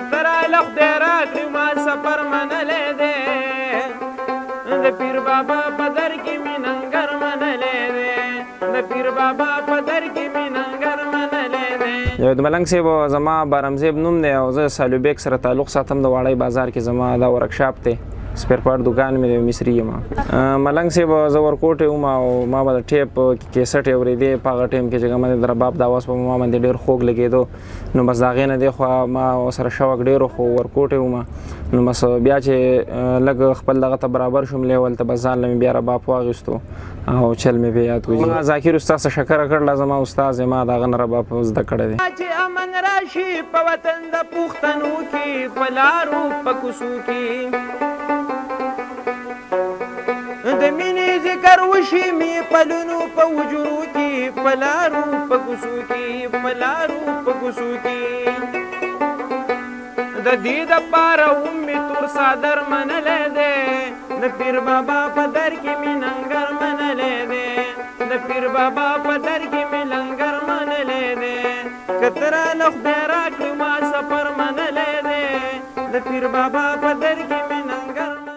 کتره له خدای راکړي ما سفر منلی دی د پیر بابا په در کې مې ننګر منلی دی د پیر بابا په در کې مې ننګر منلی دی. یو د ملنګ صاحب زما بارم صاحب نوم دی او زه سالوبیک سره تعلق ساتم د واړی بازار کې زما دا ورکشاپ دی سپیر پارټ دکان مې د مصري یم. ملنګ صاحب زه ورکوټ یم او ما به د ټیپ کیسټ یې اورېدې په هغه ټایم کې چې کومه د رباب د اواز په ما باندې ډېر خوږ لګېدو نو بس د هغې نه دېخوا ما ورسره شوق ډېر خو ورکوټ یم نو بس بیا چې لږ خپل دغه ته برابر شوم لیول ته بس ځان له مې بیا رباب واخیستو او چل مې بیا یاد کړو. ما ذاکر استاد څخه شکره کړله زما استاد ما د هغه نه رباب زده کړی دی. چې امن راشي په وطن د پښتنو کې په لارو په کوڅو کې د مینې ذکر وشي مې پلونو په وجرو کې په لارو په کوڅو کې په لارو په کوڅو کې د دې دپاره هم مې تور څادر منلی دی د پیر بابا په در کې مې ننګر منلی دی د پیر بابا په در کې مې لنګر منلی دی کتره له خدای راکړي